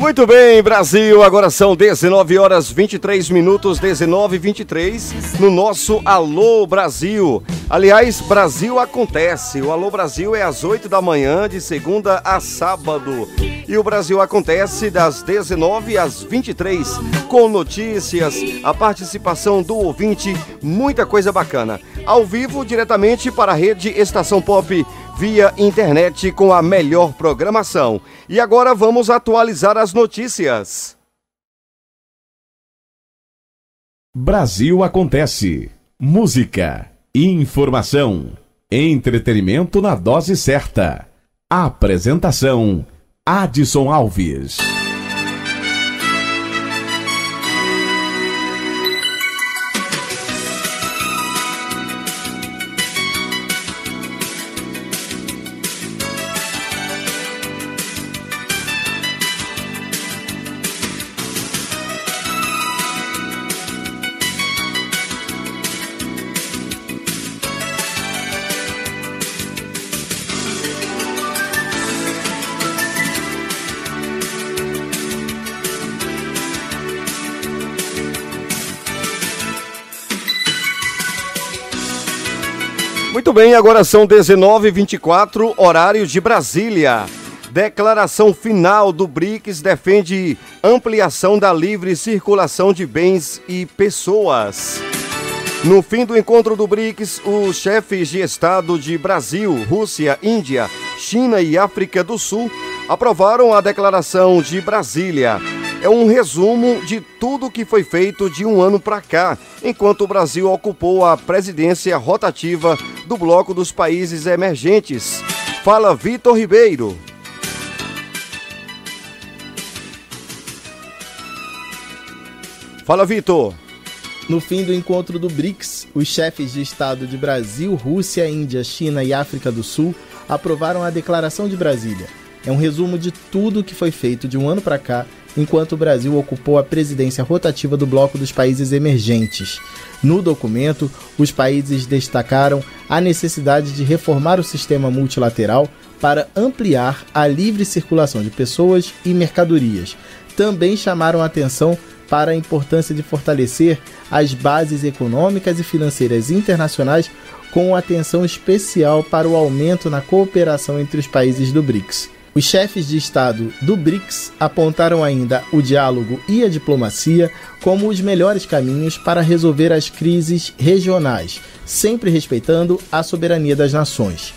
Muito bem, Brasil, agora são 19 horas 23 minutos, 19h23, no nosso Alô Brasil. Aliás, Brasil acontece. O Alô Brasil é às 8 da manhã, de segunda a sábado. E o Brasil acontece das 19 às 23, com notícias, a participação do ouvinte, muita coisa bacana. Ao vivo, diretamente para a rede Estação Pop, via internet com a melhor programação. E agora vamos atualizar as notícias. Brasil acontece. Música, informação, entretenimento na dose certa. Apresentação: Adson Alves. Muito bem, agora são 19h24, horário de Brasília. Declaração final do BRICS defende ampliação da livre circulação de bens e pessoas. No fim do encontro do BRICS, os chefes de Estado de Brasil, Rússia, Índia, China e África do Sul aprovaram a Declaração de Brasília. É um resumo de tudo que foi feito de um ano para cá, enquanto o Brasil ocupou a presidência rotativa do Bloco dos Países Emergentes. Fala, Vitor Ribeiro. Fala, Vitor. No fim do encontro do BRICS, os chefes de Estado de Brasil, Rússia, Índia, China e África do Sul aprovaram a Declaração de Brasília. É um resumo de tudo que foi feito de um ano para cá, enquanto o Brasil ocupou a presidência rotativa do Bloco dos Países Emergentes. No documento, os países destacaram a necessidade de reformar o sistema multilateral para ampliar a livre circulação de pessoas e mercadorias. Também chamaram a atenção para a importância de fortalecer as bases econômicas e financeiras internacionais, com atenção especial para o aumento na cooperação entre os países do BRICS. Os chefes de Estado do BRICS apontaram ainda o diálogo e a diplomacia como os melhores caminhos para resolver as crises regionais, sempre respeitando a soberania das nações.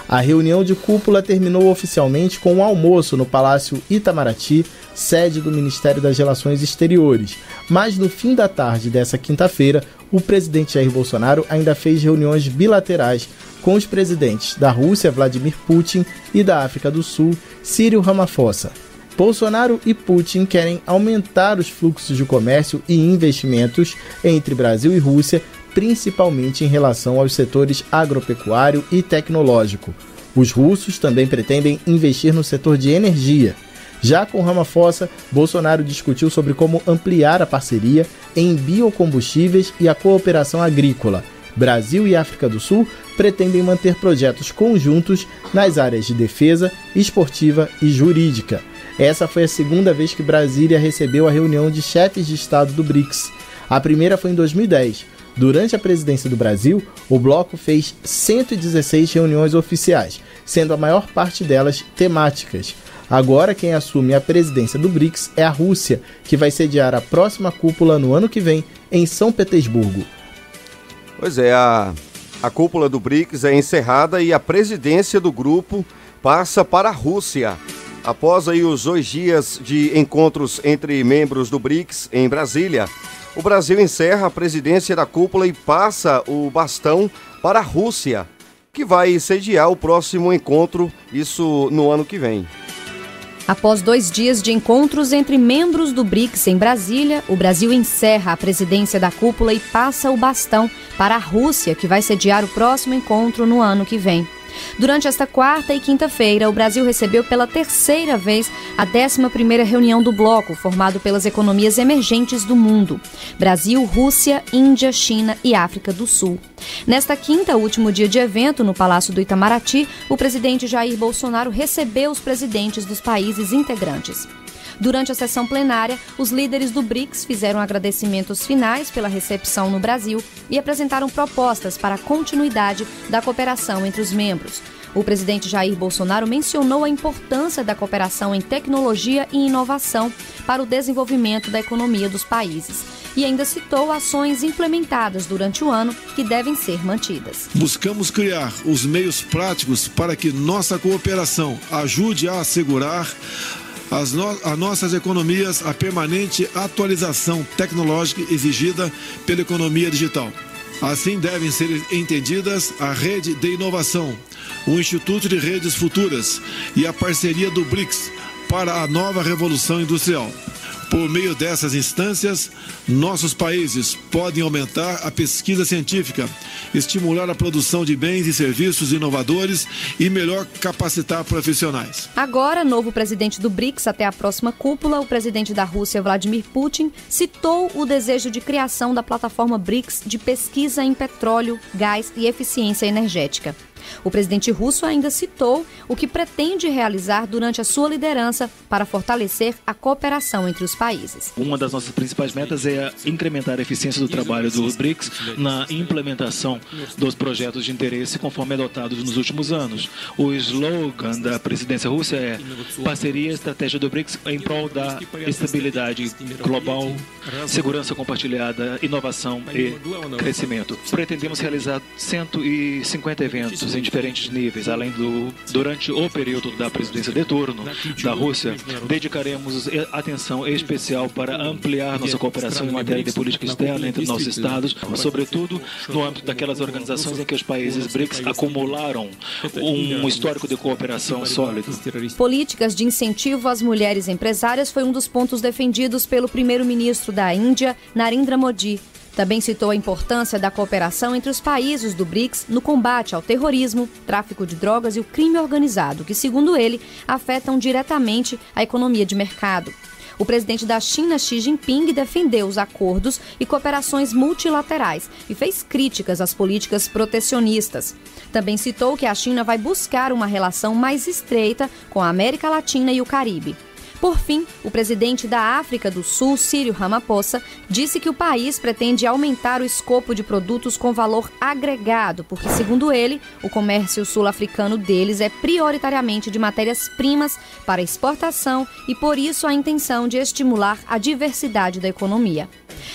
A reunião de cúpula terminou oficialmente com um almoço no Palácio Itamaraty, sede do Ministério das Relações Exteriores. Mas no fim da tarde dessa quinta-feira, o presidente Jair Bolsonaro ainda fez reuniões bilaterais com os presidentes da Rússia, Vladimir Putin, e da África do Sul, Cyril Ramaphosa. Bolsonaro e Putin querem aumentar os fluxos de comércio e investimentos entre Brasil e Rússia, principalmente em relação aos setores agropecuário e tecnológico. Os russos também pretendem investir no setor de energia. Já com Ramaphosa, Bolsonaro discutiu sobre como ampliar a parceria em biocombustíveis e a cooperação agrícola. Brasil e África do Sul pretendem manter projetos conjuntos nas áreas de defesa, esportiva e jurídica. Essa foi a segunda vez que Brasília recebeu a reunião de chefes de Estado do BRICS. A primeira foi em 2010. Durante a presidência do Brasil, o bloco fez 116 reuniões oficiais, sendo a maior parte delas temáticas. Agora, quem assume a presidência do BRICS é a Rússia, que vai sediar a próxima cúpula no ano que vem, em São Petersburgo. Pois é, a cúpula do BRICS é encerrada e a presidência do grupo passa para a Rússia. Após aí os 2 dias de encontros entre membros do BRICS em Brasília, o Brasil encerra a presidência da cúpula e passa o bastão para a Rússia, que vai sediar o próximo encontro, isso no ano que vem. Após 2 dias de encontros entre membros do BRICS em Brasília, o Brasil encerra a presidência da cúpula e passa o bastão para a Rússia, que vai sediar o próximo encontro no ano que vem. Durante esta quarta e quinta-feira, o Brasil recebeu pela 3ª vez a 11ª reunião do bloco, formado pelas economias emergentes do mundo: Brasil, Rússia, Índia, China e África do Sul. Nesta quinta, último dia de evento, no Palácio do Itamaraty, o presidente Jair Bolsonaro recebeu os presidentes dos países integrantes. Durante a sessão plenária, os líderes do BRICS fizeram agradecimentos finais pela recepção no Brasil e apresentaram propostas para a continuidade da cooperação entre os membros. O presidente Jair Bolsonaro mencionou a importância da cooperação em tecnologia e inovação para o desenvolvimento da economia dos países e ainda citou ações implementadas durante o ano que devem ser mantidas. Buscamos criar os meios práticos para que nossa cooperação ajude a assegurar as nossas economias a permanente atualização tecnológica exigida pela economia digital. Assim devem ser entendidas a rede de inovação, o Instituto de Redes Futuras e a parceria do BRICS para a nova revolução industrial. Por meio dessas instâncias, nossos países podem aumentar a pesquisa científica, estimular a produção de bens e serviços inovadores e melhor capacitar profissionais. Agora, novo presidente do BRICS até a próxima cúpula, o presidente da Rússia, Vladimir Putin, citou o desejo de criação da plataforma BRICS de pesquisa em petróleo, gás e eficiência energética. O presidente russo ainda citou o que pretende realizar durante a sua liderança para fortalecer a cooperação entre os países. Uma das nossas principais metas é incrementar a eficiência do trabalho do BRICS na implementação dos projetos de interesse conforme adotados nos últimos anos. O slogan da presidência russa é parceria e estratégia do BRICS em prol da estabilidade global, segurança compartilhada, inovação e crescimento. Pretendemos realizar 150 eventos em diferentes níveis, durante o período da presidência de turno da Rússia, dedicaremos atenção especial para ampliar nossa cooperação em matéria de política externa entre nossos estados, sobretudo no âmbito daquelas organizações em que os países BRICS acumularam um histórico de cooperação sólido. Políticas de incentivo às mulheres empresárias foi um dos pontos defendidos pelo primeiro-ministro da Índia, Narendra Modi. Também citou a importância da cooperação entre os países do BRICS no combate ao terrorismo, tráfico de drogas e o crime organizado, que, segundo ele, afetam diretamente a economia de mercado. O presidente da China, Xi Jinping, defendeu os acordos e cooperações multilaterais e fez críticas às políticas protecionistas. Também citou que a China vai buscar uma relação mais estreita com a América Latina e o Caribe. Por fim, o presidente da África do Sul, Cyril Ramaphosa, disse que o país pretende aumentar o escopo de produtos com valor agregado, porque, segundo ele, o comércio sul-africano deles é prioritariamente de matérias-primas para exportação e, por isso, a intenção de estimular a diversidade da economia.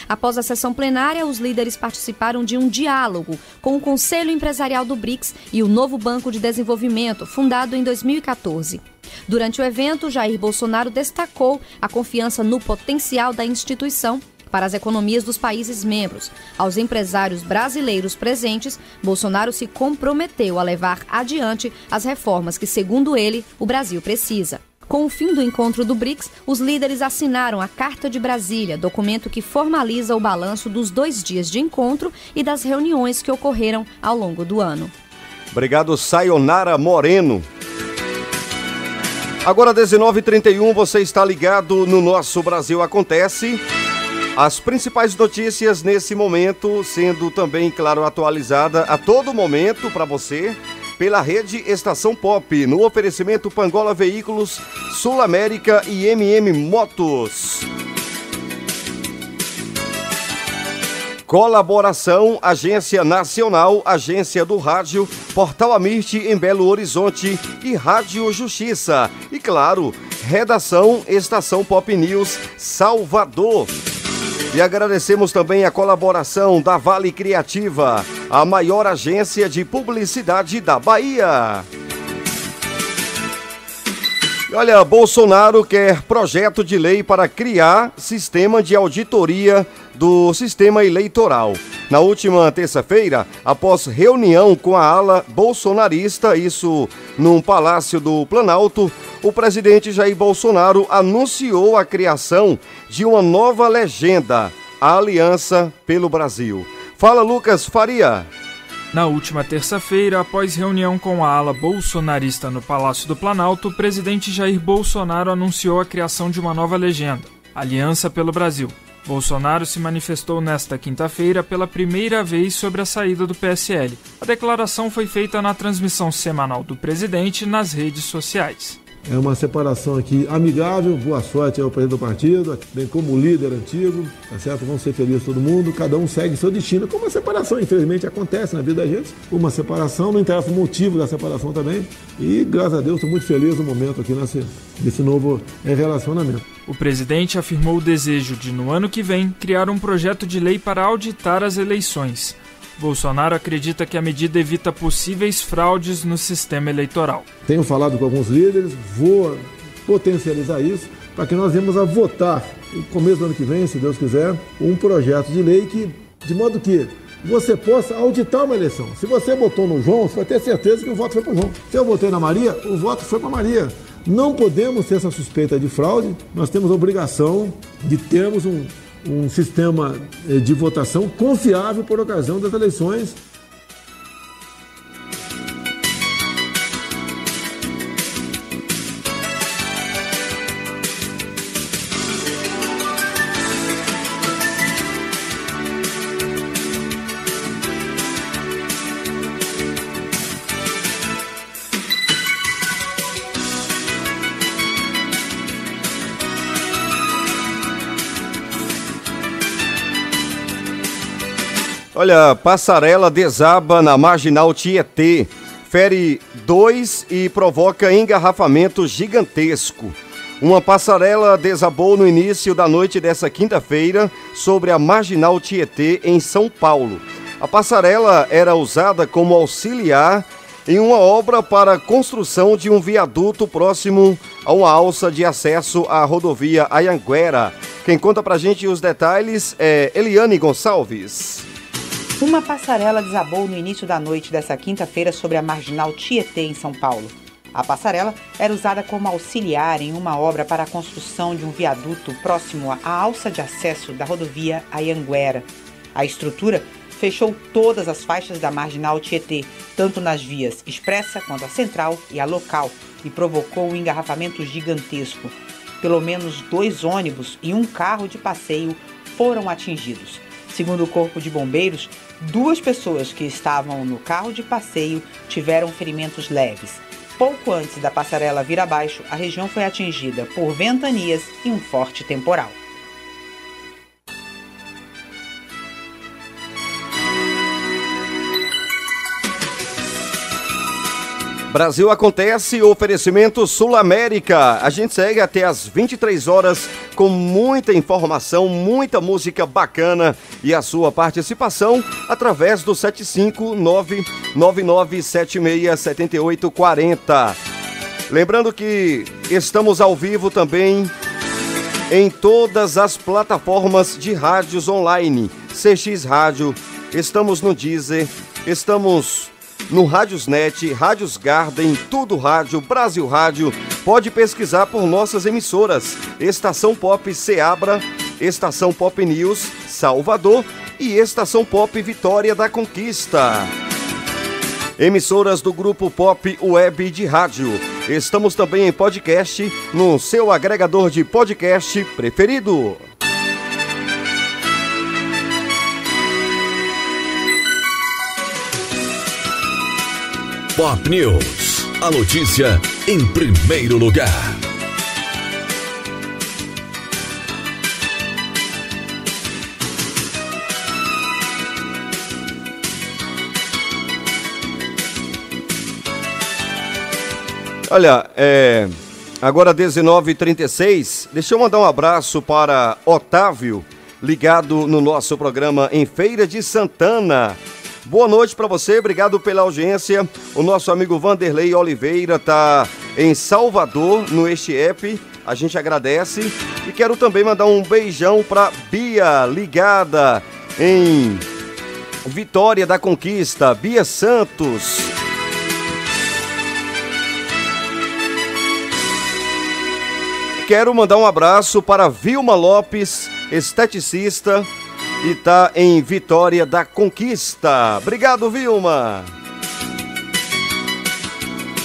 Após a sessão plenária, os líderes participaram de um diálogo com o Conselho Empresarial do BRICS e o novo Banco de Desenvolvimento, fundado em 2014. Durante o evento, Jair Bolsonaro destacou a confiança no potencial da instituição para as economias dos países membros. Aos empresários brasileiros presentes, Bolsonaro se comprometeu a levar adiante as reformas que, segundo ele, o Brasil precisa. Com o fim do encontro do BRICS, os líderes assinaram a Carta de Brasília, documento que formaliza o balanço dos 2 dias de encontro e das reuniões que ocorreram ao longo do ano. Obrigado, Sayonara Moreno. Agora, 19h31, você está ligado no nosso Brasil Acontece. As principais notícias nesse momento, sendo também, claro, atualizada a todo momento para você pela rede Estação Pop, no oferecimento Pangola Veículos, Sul América e MM Motos. Colaboração, Agência Nacional, Agência do Rádio, Portal Amirte em Belo Horizonte e Rádio Justiça. E claro, redação Estação Pop News, Salvador. E agradecemos também a colaboração da Vale Criativa, a maior agência de publicidade da Bahia. E olha, Bolsonaro quer projeto de lei para criar sistema de auditoria do sistema eleitoral. Na última terça-feira, após reunião com a ala bolsonarista, isso num Palácio do Planalto, o presidente Jair Bolsonaro anunciou a criação de uma nova legenda, a Aliança pelo Brasil. Fala, Lucas Faria. Na última terça-feira, após reunião com a ala bolsonarista no Palácio do Planalto, o presidente Jair Bolsonaro anunciou a criação de uma nova legenda, Aliança pelo Brasil. Bolsonaro se manifestou nesta quinta-feira pela primeira vez sobre a saída do PSL. A declaração foi feita na transmissão semanal do presidente nas redes sociais. É uma separação aqui amigável, boa sorte ao presidente do partido, bem como o líder antigo, tá certo? Vão ser felizes todo mundo, cada um segue seu destino, como a separação, infelizmente, acontece na vida da gente. Uma separação, não interessa o motivo da separação também. E, graças a Deus, estou muito feliz no momento aqui nesse novo relacionamento. O presidente afirmou o desejo de, no ano que vem, criar um projeto de lei para auditar as eleições. Bolsonaro acredita que a medida evita possíveis fraudes no sistema eleitoral. Tenho falado com alguns líderes, vou potencializar isso para que nós venhamos a votar no começo do ano que vem, se Deus quiser, um projeto de lei de modo que você possa auditar uma eleição. Se você votou no João, você vai ter certeza que o voto foi para o João. Se eu votei na Maria, o voto foi para a Maria. Não podemos ter essa suspeita de fraude, nós temos a obrigação de termos um sistema de votação confiável por ocasião das eleições. Olha, passarela desaba na Marginal Tietê, fere 2 e provoca engarrafamento gigantesco. Uma passarela desabou no início da noite dessa quinta-feira sobre a Marginal Tietê, em São Paulo. A passarela era usada como auxiliar em uma obra para a construção de um viaduto próximo a uma alça de acesso à rodovia Anhanguera. Quem conta pra gente os detalhes é Eliane Gonçalves. Uma passarela desabou no início da noite dessa quinta-feira sobre a Marginal Tietê, em São Paulo. A passarela era usada como auxiliar em uma obra para a construção de um viaduto próximo à alça de acesso da rodovia Anhanguera. A estrutura fechou todas as faixas da Marginal Tietê, tanto nas vias expressa quanto a central e a local, e provocou um engarrafamento gigantesco. Pelo menos 2 ônibus e um carro de passeio foram atingidos. Segundo o Corpo de Bombeiros, 2 pessoas que estavam no carro de passeio tiveram ferimentos leves. Pouco antes da passarela vir abaixo, a região foi atingida por ventanias e um forte temporal. Brasil Acontece, oferecimento Sul América. A gente segue até às 23 horas com muita informação, muita música bacana e a sua participação através do 75999767840. Lembrando que estamos ao vivo também em todas as plataformas de rádios online. CX Rádio, estamos no Deezer, estamos no Rádiosnet, Rádios Garden, Tudo Rádio, Brasil Rádio. Pode pesquisar por nossas emissoras: Estação Pop Ceabra, Estação Pop News Salvador e Estação Pop Vitória da Conquista. Emissoras do Grupo Pop Web de Rádio. Estamos também em podcast no seu agregador de podcast preferido. Pop News, a notícia em primeiro lugar. Olha, agora 19h36, deixa eu mandar um abraço para Otávio, ligado no nosso programa em Feira de Santana. Boa noite para você, obrigado pela audiência. O nosso amigo Vanderlei Oliveira está em Salvador, no Estiep. A gente agradece. E quero também mandar um beijão para Bia, ligada em Vitória da Conquista. Bia Santos. Quero mandar um abraço para Vilma Lopes, esteticista, e tá em Vitória da Conquista. Obrigado, Vilma.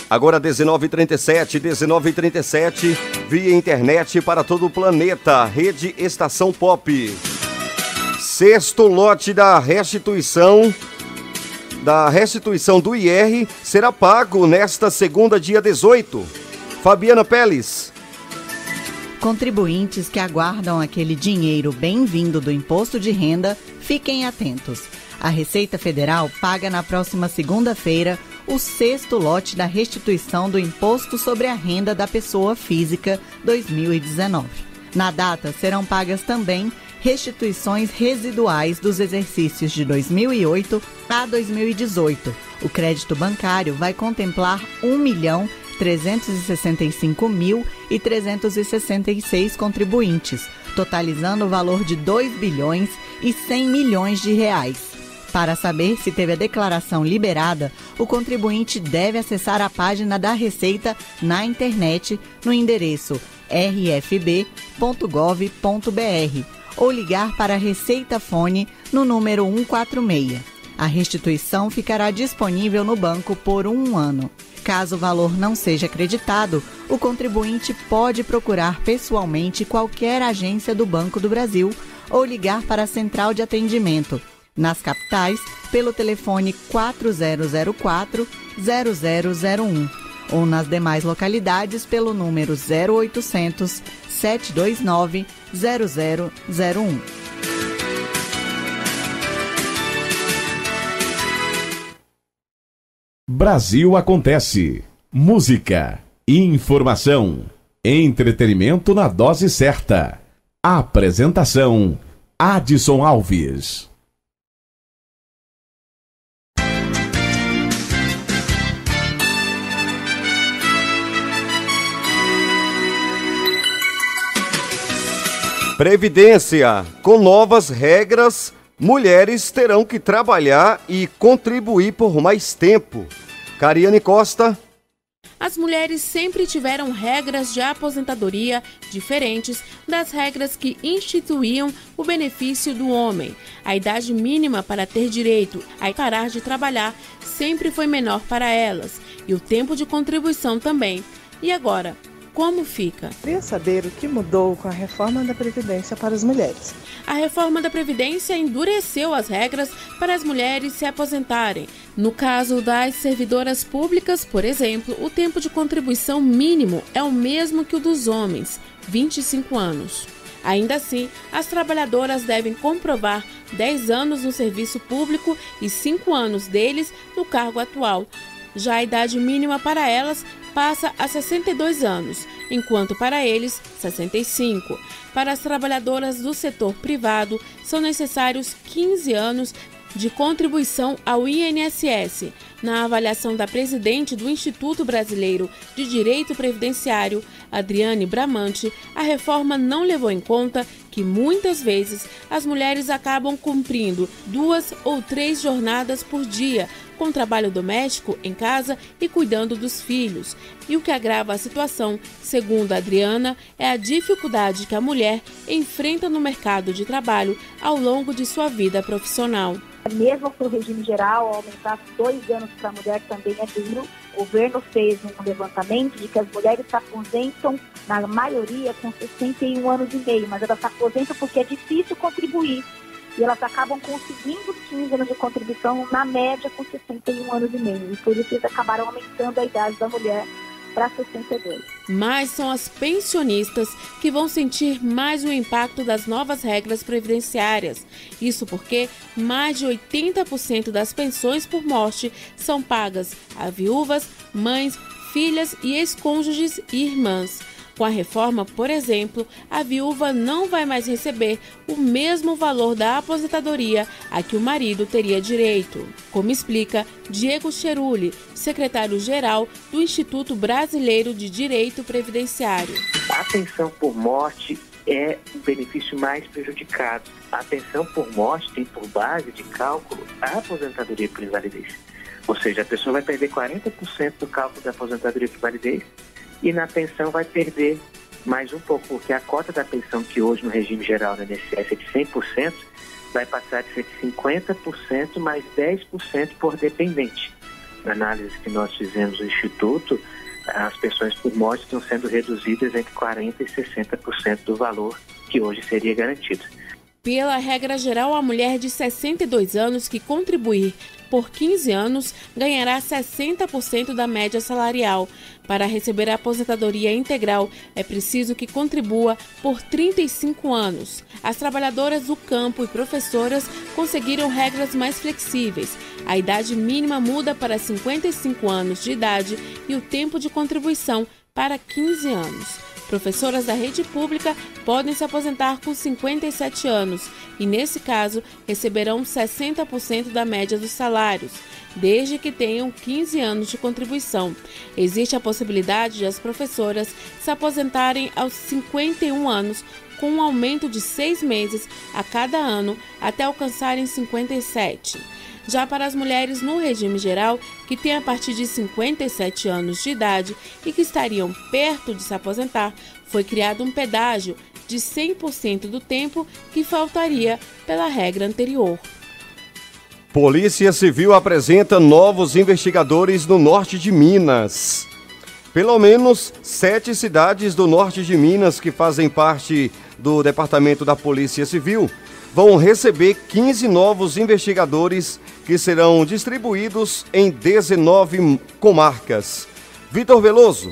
Agora 19h37, via internet para todo o planeta, Rede Estação Pop. 6º lote da restituição do IR será pago nesta segunda, dia 18. Fabiana Peles. Contribuintes que aguardam aquele dinheiro bem-vindo do imposto de renda, fiquem atentos. A Receita Federal paga na próxima segunda-feira o 6º lote da restituição do Imposto sobre a Renda da Pessoa Física 2019. Na data, serão pagas também restituições residuais dos exercícios de 2008 a 2018. O crédito bancário vai contemplar 1.365.366 contribuintes, totalizando o valor de 2 bilhões e 100 milhões de reais. Para saber se teve a declaração liberada, o contribuinte deve acessar a página da Receita na internet no endereço rfb.gov.br ou ligar para a Receita Fone no número 146. A restituição ficará disponível no banco por 1 ano. Caso o valor não seja acreditado, o contribuinte pode procurar pessoalmente qualquer agência do Banco do Brasil ou ligar para a Central de Atendimento. Nas capitais, pelo telefone 4004-0001 ou nas demais localidades pelo número 0800 729 0001. Brasil Acontece. Música, informação, entretenimento na dose certa. Apresentação: Adson Alves. Previdência. Com novas regras, mulheres terão que trabalhar e contribuir por mais tempo. Cariane Costa. As mulheres sempre tiveram regras de aposentadoria diferentes das regras que instituíam o benefício do homem. A idade mínima para ter direito a parar de trabalhar sempre foi menor para elas, e o tempo de contribuição também. E agora, como fica? Queria saber o que mudou com a reforma da Previdência para as mulheres. A reforma da Previdência endureceu as regras para as mulheres se aposentarem. No caso das servidoras públicas, por exemplo, o tempo de contribuição mínimo é o mesmo que o dos homens, 25 anos. Ainda assim, as trabalhadoras devem comprovar 10 anos no serviço público e 5 anos deles no cargo atual. Já a idade mínima para elas passa a 62 anos, enquanto para eles, 65. Para as trabalhadoras do setor privado, são necessários 15 anos de contribuição ao INSS. Na avaliação da presidente do Instituto Brasileiro de Direito Previdenciário, Adriane Bramante, a reforma não levou em conta que muitas vezes as mulheres acabam cumprindo 2 ou 3 jornadas por dia, com trabalho doméstico em casa e cuidando dos filhos. E o que agrava a situação, segundo a Adriana, é a dificuldade que a mulher enfrenta no mercado de trabalho ao longo de sua vida profissional. Mesmo que o regime geral aumentar 2 anos para a mulher também é duro, o governo fez um levantamento de que as mulheres se aposentam, na maioria, com 61 anos e meio, mas elas se aposentam porque é difícil contribuir. E elas acabam conseguindo 15 anos de contribuição, na média, com 61 anos e meio. E por isso eles acabaram aumentando a idade da mulher para 62. Mas são as pensionistas que vão sentir mais o impacto das novas regras previdenciárias. Isso porque mais de 80% das pensões por morte são pagas a viúvas, mães, filhas e ex-cônjuges e irmãs. Com a reforma, por exemplo, a viúva não vai mais receber o mesmo valor da aposentadoria a que o marido teria direito, como explica Diego Cheruli, secretário-geral do Instituto Brasileiro de Direito Previdenciário. A pensão por morte é o benefício mais prejudicado. A pensão por morte tem por base de cálculo a aposentadoria por invalidez. Ou seja, a pessoa vai perder 40% do cálculo da aposentadoria por invalidez e na pensão vai perder mais um pouco, porque a cota da pensão que hoje no regime geral da INSS é de 100%, vai passar de ser de 50% mais 10% por dependente. Na análise que nós fizemos no Instituto, as pensões por morte estão sendo reduzidas entre 40% e 60% do valor que hoje seria garantido. Pela regra geral, a mulher de 62 anos que contribuir por 15 anos ganhará 60% da média salarial. Para receber a aposentadoria integral, é preciso que contribua por 35 anos. As trabalhadoras do campo e professoras conseguiram regras mais flexíveis. A idade mínima muda para 55 anos de idade e o tempo de contribuição para 15 anos. Professoras da rede pública podem se aposentar com 57 anos e, nesse caso, receberão 60% da média dos salários, desde que tenham 15 anos de contribuição. Existe a possibilidade de as professoras se aposentarem aos 51 anos, com um aumento de 6 meses a cada ano até alcançarem 57. Já para as mulheres no regime geral, que têm a partir de 57 anos de idade e que estariam perto de se aposentar, foi criado um pedágio de 100% do tempo que faltaria pela regra anterior. Polícia Civil apresenta novos investigadores no norte de Minas. Pelo menos 7 cidades do norte de Minas que fazem parte do Departamento da Polícia Civil vão receber 15 novos investigadores que serão distribuídos em 19 comarcas. Vitor Veloso.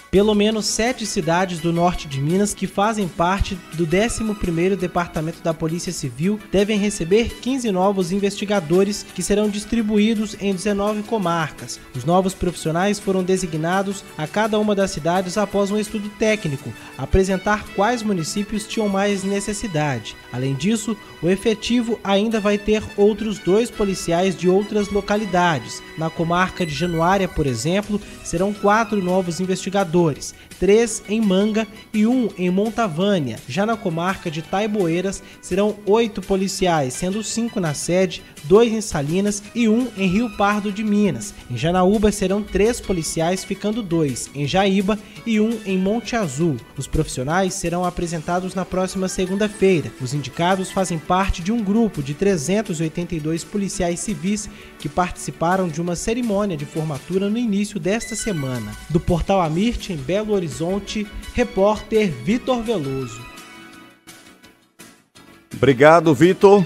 Pelo menos 7 cidades do norte de Minas que fazem parte do 11º Departamento da Polícia Civil devem receber 15 novos investigadores que serão distribuídos em 19 comarcas. Os novos profissionais foram designados a cada uma das cidades após um estudo técnico, apresentar quais municípios tinham mais necessidade. Além disso, o efetivo ainda vai ter outros 2 policiais de outras localidades. Na comarca de Januária, por exemplo, serão 4 novos investigadores, 3 em Manga e 1 em Montavânia. Já na comarca de Taiboeiras, serão 8 policiais, sendo 5 na sede, 2 em Salinas e 1 em Rio Pardo de Minas. Em Janaúba serão 3 policiais, ficando 2 em Jaíba e 1 em Monte Azul. Os profissionais serão apresentados na próxima segunda-feira. Os indicados fazem parte de um grupo de 382 policiais civis que participaram de uma cerimônia de formatura no início desta semana. Do Portal Amirte, em Belo Horizonte, repórter Vitor Veloso. Obrigado, Vitor.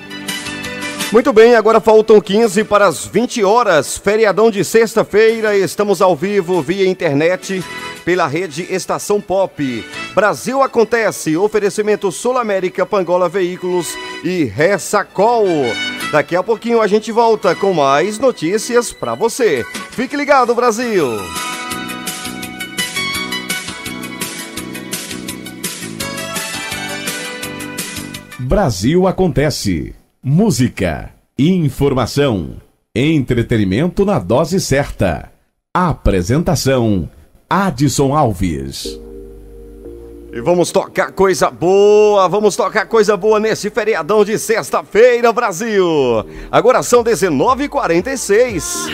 Muito bem, agora faltam 15 para as 20 horas, feriadão de sexta-feira, estamos ao vivo via internet pela rede Estação Pop. Brasil Acontece, oferecimento Sul América, Pangola Veículos e Ressacol. Daqui a pouquinho a gente volta com mais notícias para você. Fique ligado, Brasil! Brasil Acontece. Música, informação, entretenimento na dose certa. Apresentação, Adson Alves. E vamos tocar coisa boa nesse feriadão de sexta-feira, Brasil. Agora são 19h46.